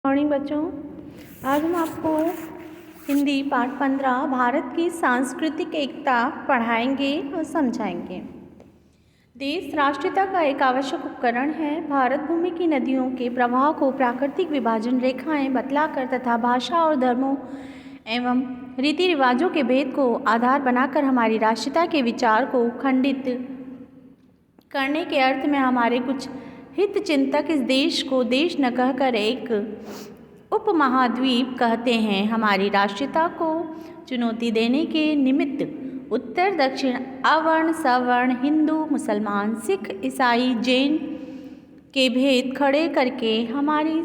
Morning बच्चों, आज हम आपको हिंदी पाठ 15 भारत की सांस्कृतिक एकता पढ़ाएंगे और समझाएंगे। देश राष्ट्रीयता का एक आवश्यक उपकरण है। भारत भूमि की नदियों के प्रवाह को प्राकृतिक विभाजन रेखाएं बतलाकर तथा भाषा और धर्मों एवं रीति रिवाजों के भेद को आधार बनाकर हमारी राष्ट्रीयता के विचार को खंडित करने के अर्थ में हमारे कुछ हित चिंतक इस देश को देश न कहकर एक उपमहाद्वीप कहते हैं। हमारी राष्ट्रीयता को चुनौती देने के निमित्त उत्तर दक्षिण, अवर्ण सवर्ण, हिंदू मुसलमान, सिख ईसाई जैन के भेद खड़े करके हमारी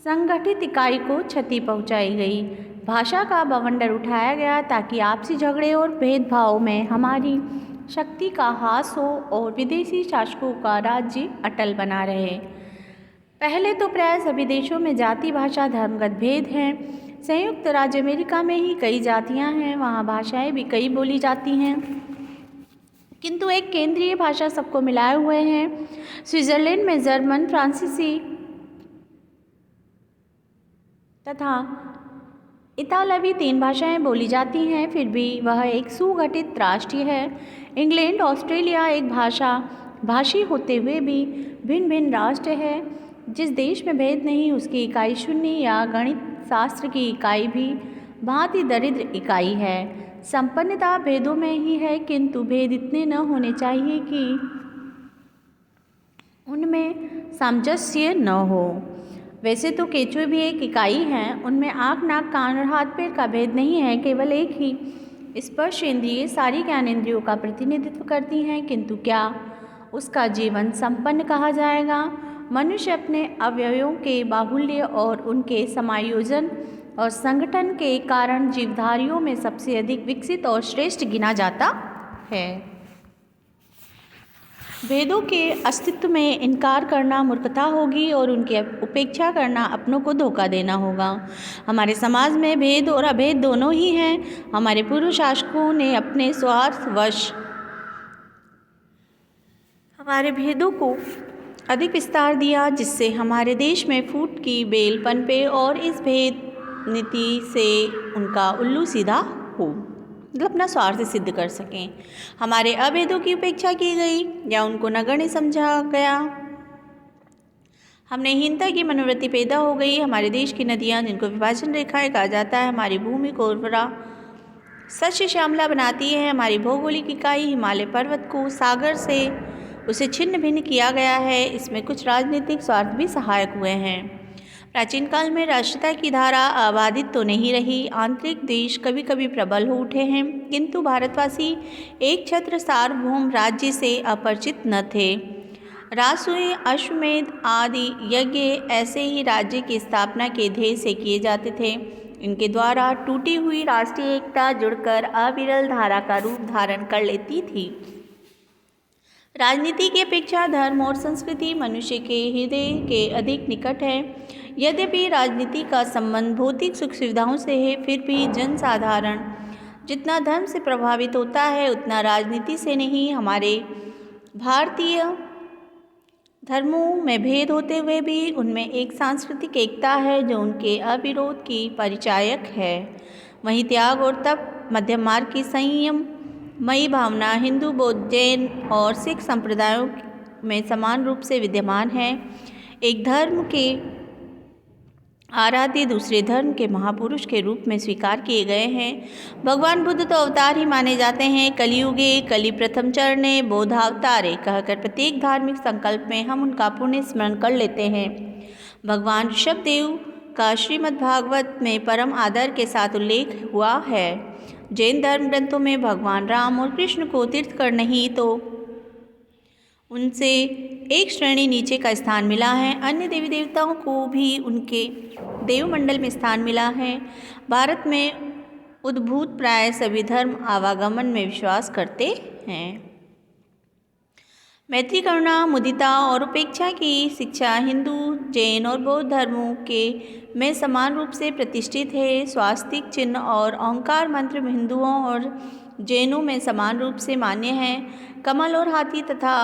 संगठित इकाई को क्षति पहुंचाई गई। भाषा का बवंडर उठाया गया ताकि आपसी झगड़े और भेदभाव में हमारी शक्ति का ह्रास हो और विदेशी शासकों का राज्य अटल बना रहे। पहले तो प्राय सभी देशों में जाति भाषा धर्मगत भेद हैं। संयुक्त राज्य अमेरिका में ही कई जातियां हैं, वहाँ भाषाएं भी कई बोली जाती हैं, किंतु एक केंद्रीय भाषा सबको मिलाए हुए हैं। स्विट्जरलैंड में जर्मन, फ्रांसीसी तथा इतालवी 3 भाषाएं बोली जाती हैं, फिर भी वह एक सुगठित राष्ट्र है। इंग्लैंड, ऑस्ट्रेलिया एक भाषी होते हुए भी भिन्न भिन्न राष्ट्र है। जिस देश में भेद नहीं उसकी इकाई शून्य या गणित शास्त्र की इकाई भी भांति दरिद्र इकाई है। संपन्नता भेदों में ही है, किंतु भेद इतने न होने चाहिए कि उनमें सामंजस्य न हो। वैसे तो केचुए भी एक इकाई हैं, उनमें आँख नाक कान और हाथ पैर का भेद नहीं है, केवल एक ही स्पर्श इंद्रिय सारी ज्ञानेंद्रियों का प्रतिनिधित्व करती हैं, किंतु क्या उसका जीवन संपन्न कहा जाएगा? मनुष्य अपने अवयवों के बाहुल्य और उनके समायोजन और संगठन के कारण जीवधारियों में सबसे अधिक विकसित और श्रेष्ठ गिना जाता है। भेदों के अस्तित्व में इनकार करना मूर्खता होगी और उनकी उपेक्षा करना अपनों को धोखा देना होगा। हमारे समाज में भेद और अभेद दोनों ही हैं। हमारे पूर्व शासकों ने अपने स्वार्थवश हमारे भेदों को अधिक विस्तार दिया, जिससे हमारे देश में फूट की बेल पनपे और इस भेद नीति से उनका उल्लू सीधा हो, मतलब अपना स्वार्थ सिद्ध कर सकें। हमारे अभेदों की उपेक्षा की गई या उनको नगण्य समझा गया। हमने हीनता की मनोवृत्ति पैदा हो गई। हमारे देश की नदियाँ, जिनको विभाजन रेखाएं कहा जाता है, हमारी भूमि को उर्वरा सच्च श्यामला बनाती है। हमारी भौगोलिक इकाई हिमालय पर्वत को सागर से उसे छिन्न भिन्न किया गया है। इसमें कुछ राजनीतिक स्वार्थ भी सहायक हुए हैं। प्राचीन काल में राष्ट्रीयता की धारा अबाधित तो नहीं रही। आंतरिक देश कभी कभी प्रबल हो उठे हैं, किंतु भारतवासी एक छत्र सार्वभौम राज्य से अपरिचित न थे। रासूय, अश्वमेध आदि यज्ञ ऐसे ही राज्य की स्थापना के ध्येय से किए जाते थे। इनके द्वारा टूटी हुई राष्ट्रीय एकता जुड़कर अविरल धारा का रूप धारण कर लेती थी। राजनीति की अपेक्षा धर्म और संस्कृति मनुष्य के हृदय के अधिक निकट है। यद्यपि राजनीति का संबंध भौतिक सुख सुविधाओं से है, फिर भी जनसाधारण जितना धर्म से प्रभावित होता है उतना राजनीति से नहीं। हमारे भारतीय धर्मों में भेद होते हुए भी उनमें एक सांस्कृतिक एकता है जो उनके अविरोध की परिचायक है। वहीं त्याग और तप, मध्यम मार्ग की संयम मई भावना हिंदू, बौद्ध, जैन और सिख संप्रदायों में समान रूप से विद्यमान है। एक धर्म के आराध्य दूसरे धर्म के महापुरुष के रूप में स्वीकार किए गए हैं। भगवान बुद्ध तो अवतार ही माने जाते हैं। कलियुगे कलि प्रथम चरणे बोधावतारे कहकर प्रत्येक धार्मिक संकल्प में हम उनका पुण्य स्मरण कर लेते हैं। भगवान ऋषभदेव का श्रीमद् भागवत में परम आदर के साथ उल्लेख हुआ है। जैन धर्म ग्रंथों में भगवान राम और कृष्ण को तीर्थकर नहीं तो उनसे एक श्रेणी नीचे का स्थान मिला है। अन्य देवी देवताओं को भी उनके देवमंडल में स्थान मिला है। भारत में उद्भूत प्राय सभी धर्म आवागमन में विश्वास करते हैं। मैत्री, करुणा, मुदिता और उपेक्षा की शिक्षा हिंदू, जैन और बौद्ध धर्मों के में समान रूप से प्रतिष्ठित है। स्वास्तिक चिन्ह और ओंकार मंत्र हिंदुओं और जैनों में समान रूप से मान्य है। कमल और हाथी तथा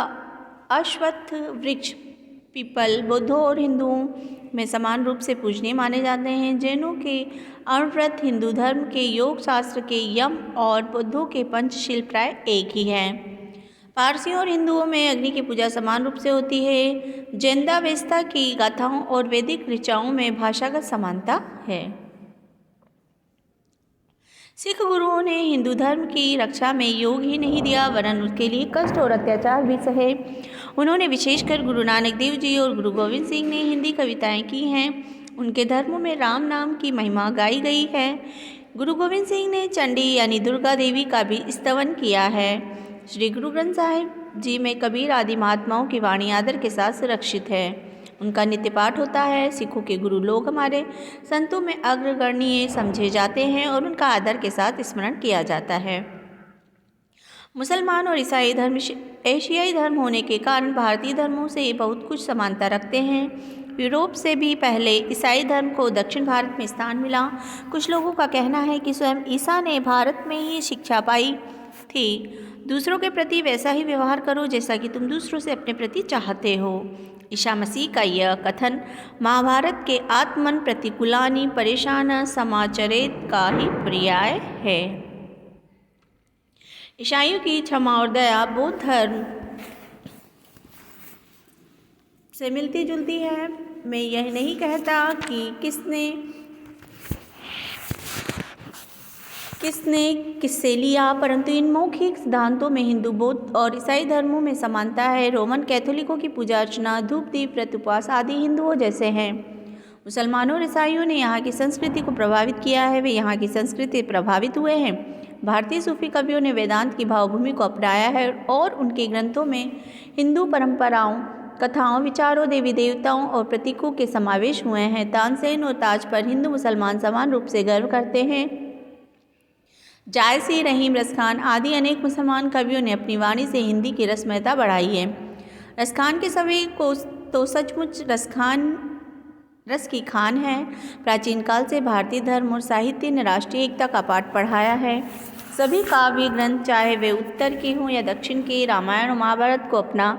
अश्वत्थ वृक्ष पीपल बुद्धों और हिंदुओं में समान रूप से पूजनीय माने जाते हैं। जैनों के अणव्रत, हिंदू धर्म के योग शास्त्र के यम और बुद्धों के पंचशील प्राय एक ही हैं। पारसियों और हिंदुओं में अग्नि की पूजा समान रूप से होती है। जैनदावेस्ता की गाथाओं और वैदिक ऋचाओं में भाषागत समानता है। सिख गुरुओं ने हिंदू धर्म की रक्षा में योग ही नहीं दिया वरन उसके लिए कष्ट और अत्याचार भी सहे। उन्होंने विशेषकर गुरु नानक देव जी और गुरु गोविंद सिंह ने हिंदी कविताएं की हैं। उनके धर्मों में राम नाम की महिमा गाई गई है। गुरु गोविंद सिंह ने चंडी यानी दुर्गा देवी का भी स्तवन किया है। श्री गुरु ग्रंथ साहिब जी में कबीर आदि महात्माओं की वाणी आदर के साथ सुरक्षित है। उनका नित्य पाठ होता है। सिखों के गुरु लोग हमारे संतों में अग्रगण्य समझे जाते हैं और उनका आदर के साथ स्मरण किया जाता है। मुसलमान और ईसाई धर्म एशियाई धर्म होने के कारण भारतीय धर्मों से बहुत कुछ समानता रखते हैं। यूरोप से भी पहले ईसाई धर्म को दक्षिण भारत में स्थान मिला। कुछ लोगों का कहना है कि स्वयं ईसा ने भारत में ही शिक्षा पाई थी। दूसरों के प्रति वैसा ही व्यवहार करो जैसा कि तुम दूसरों से अपने प्रति चाहते हो। ईसा मसीह का यह कथन महाभारत के आत्मन प्रतिकूलानि परेशान समाचरेत का ही पर्याय है। ईसाइयों की क्षमा और दया बौद्ध धर्म से मिलती जुलती है। मैं यह नहीं कहता कि किसने किससे लिया, परंतु इन मौखिक सिद्धांतों में हिंदू, बौद्ध और ईसाई धर्मों में समानता है। रोमन कैथोलिकों की पूजा अर्चना, धूप दीप, व्रत उपवास आदि हिंदुओं जैसे हैं। मुसलमानों और ईसाइयों ने यहाँ की संस्कृति को प्रभावित किया है। वे यहाँ की संस्कृति प्रभावित हुए हैं। भारतीय सूफी कवियों ने वेदांत की भावभूमि को अपनाया है और उनके ग्रंथों में हिंदू परंपराओं, कथाओं, विचारों, देवी देवताओं और प्रतीकों के समावेश हुए हैं। तानसेन और ताज पर हिंदू मुसलमान समान रूप से गर्व करते हैं। जायसी, रहीम, रसखान आदि अनेक मुसलमान कवियों ने अपनी वाणी से हिंदी की रसमयता बढ़ाई है। रसखान के सभी को तो सचमुच रस की खान है। प्राचीन काल से भारतीय धर्म और साहित्य ने राष्ट्रीय एकता का पाठ पढ़ाया है। सभी काव्य ग्रंथ, चाहे वे उत्तर के हों या दक्षिण के, रामायण और महाभारत को अपना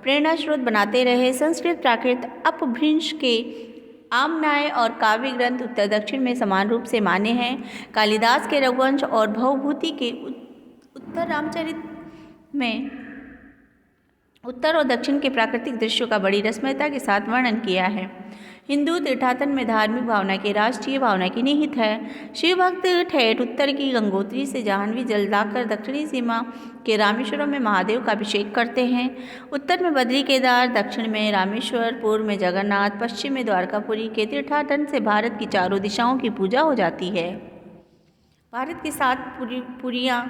प्रेरणा स्रोत बनाते रहे। संस्कृत, प्राकृत, अपभ्रंश के आमनाय और काव्य ग्रंथ उत्तर दक्षिण में समान रूप से माने हैं। कालिदास के रघुवंश और भवभूति के उत्तर रामचरित में उत्तर और दक्षिण के प्राकृतिक दृश्यों का बड़ी रसमयता के साथ वर्णन किया है। हिंदू तीर्थाटन में धार्मिक भावना के राष्ट्रीय भावना की निहित है। शिव भक्त ठेठ उत्तर की गंगोत्री से जाह्नवी जल लाकर दक्षिणी सीमा के रामेश्वरम में महादेव का अभिषेक करते हैं। उत्तर में बद्री केदार, दक्षिण में रामेश्वर, पूर्व में जगन्नाथ, पश्चिम में द्वारकापुरी के तीर्थाटन से भारत की चारों दिशाओं की पूजा हो जाती है। भारत की 7 पुरियाँ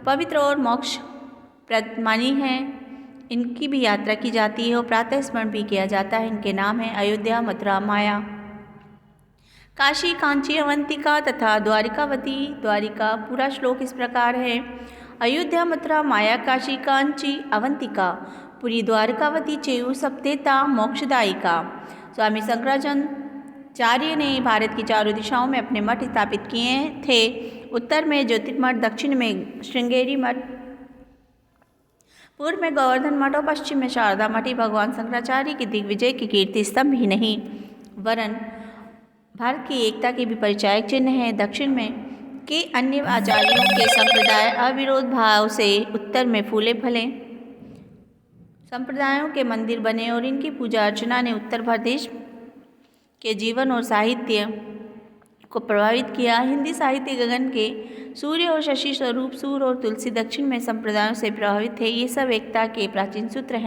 पवित्र और मोक्षप्रद मानी हैं। इनकी भी यात्रा की जाती है और प्रातः स्मरण भी किया जाता है। इनके नाम हैं अयोध्या, मथुरा, माया, काशी, कांची, अवंतिका तथा द्वारिकावती। द्वारिका पूरा श्लोक इस प्रकार है। अयोध्या, मथुरा, माया, काशी, कांची, अवंतिका, पुरी, द्वारिकावती चेयु सप्तेता मोक्षदायिका। स्वामी शंकराचार्य ने भारत की चारों दिशाओं में अपने मठ स्थापित किए थे। उत्तर में ज्योतिर्मठ, दक्षिण में श्रृंगेरी मठ, पूर्व में गोवर्धन मठ और पश्चिम में शारदा मठ। भगवान शंकराचार्य की दिग्विजय की कीर्ति स्तंभ ही नहीं वरन भारत की एकता के भी परिचायक चिन्ह है। दक्षिण में के अन्य आचार्यों के संप्रदाय अविरोध भाव से उत्तर में फूले फले संप्रदायों के मंदिर बने और इनकी पूजा अर्चना ने उत्तर प्रदेश के जीवन और साहित्य को प्रभावित किया। हिंदी साहित्य गगन के सूर्य और शशि स्वरूप सूर और तुलसी दक्षिण में संप्रदायों से प्रभावित थे। ये सब एकता के प्राचीन सूत्र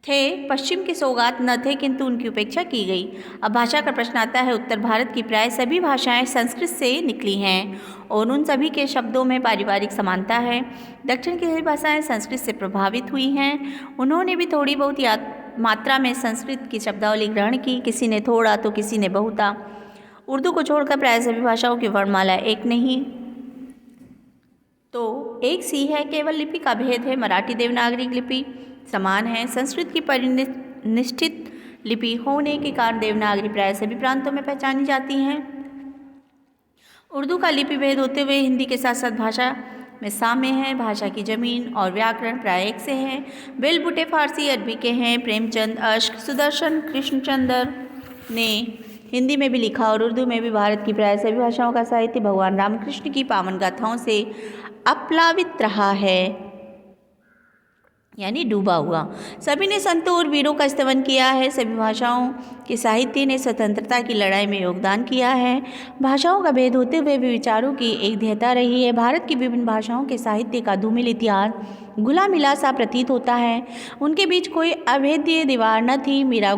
थे। पश्चिम के सौगात न थे किंतु उनकी उपेक्षा की गई। अब भाषा का प्रश्न आता है। उत्तर भारत की प्राय सभी भाषाएं संस्कृत से निकली हैं और उन सभी के शब्दों में पारिवारिक समानता है। दक्षिण की सभी भाषाएं संस्कृत से प्रभावित हुई हैं। उन्होंने भी थोड़ी बहुत मात्रा में संस्कृत की शब्दावली ग्रहण की। किसी ने थोड़ा तो किसी ने बहुता। उर्दू को छोड़कर प्राय सभी भाषाओं की वर्णमाला एक नहीं तो एक सी है। केवल लिपि का भेद है। मराठी देवनागरी लिपि समान है। संस्कृत की परिनिष्ठित लिपि होने के कारण देवनागरी प्राय सभी प्रांतों में पहचानी जाती हैं। उर्दू का लिपि भेद होते हुए हिंदी के साथ साथ भाषा में शामिल हैं। भाषा की जमीन और व्याकरण प्राय एक से हैं। बेलबुटे फारसी अरबी के हैं। प्रेमचंद, अश्क, सुदर्शन कृष्णचंद्र ने हिंदी में भी लिखा और उर्दू में भी। भारत की प्राय सभी भाषाओं का साहित्य भगवान रामकृष्ण की पावन गाथाओं से अप्लावित रहा है, यानी डूबा हुआ। सभी ने संतों और वीरों का स्तवन किया है। सभी भाषाओं के साहित्य ने स्वतंत्रता की लड़ाई में योगदान किया है। भाषाओं का भेद होते हुए भी विचारों की एक ध्येयता रही है। भारत की विभिन्न भाषाओं के साहित्य का धूमिल इतिहास घुला मिला सा प्रतीत होता है। उनके बीच कोई अभेद्य दीवार न थी। मीरा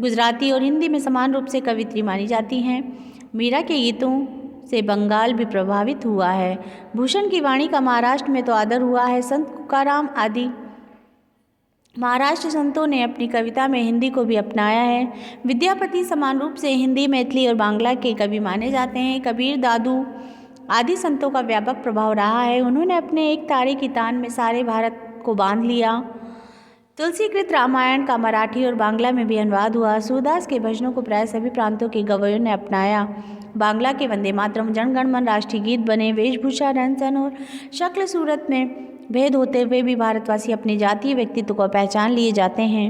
गुजराती और हिंदी में समान रूप से कवित्री मानी जाती हैं। मीरा के गीतों से बंगाल भी प्रभावित हुआ है। भूषण की वाणी का महाराष्ट्र में तो आदर हुआ है। संत तुकाराम आदि महाराष्ट्र संतों ने अपनी कविता में हिंदी को भी अपनाया है। विद्यापति समान रूप से हिंदी, मैथिली और बांग्ला के कवि माने जाते हैं। कबीर, दादू आदि संतों का व्यापक प्रभाव रहा है। उन्होंने अपने एक तारे की तान में सारे भारत को बांध लिया। तुलसीकृत रामायण का मराठी और बांग्ला में भी अनुवाद हुआ। सूरदास के भजनों को प्राय सभी प्रांतों के गवैयों ने अपनाया। बांग्ला के वंदे मातरम, जनगण मन राष्ट्रीय गीत बने। वेशभूषा, रहन सहन और शक्ल सूरत में भेद होते हुए भी भारतवासी अपने जातीय व्यक्तित्व को पहचान लिए जाते हैं।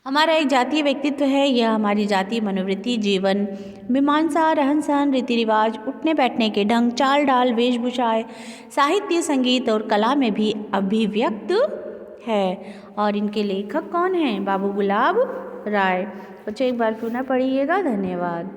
हमारा एक जातीय व्यक्तित्व है। यह हमारी जातीय मनोवृत्ति, जीवन मीमांसा, रहन सहन, रीति रिवाज, उठने बैठने के ढंग, चाल डाल, वेशभूषाएं, साहित्य, संगीत और कला में भी अभिव्यक्त है। और इनके लेखक कौन हैं? बाबू गुलाब राय। बच्चों एक बार पुनः पढ़िएगा। धन्यवाद।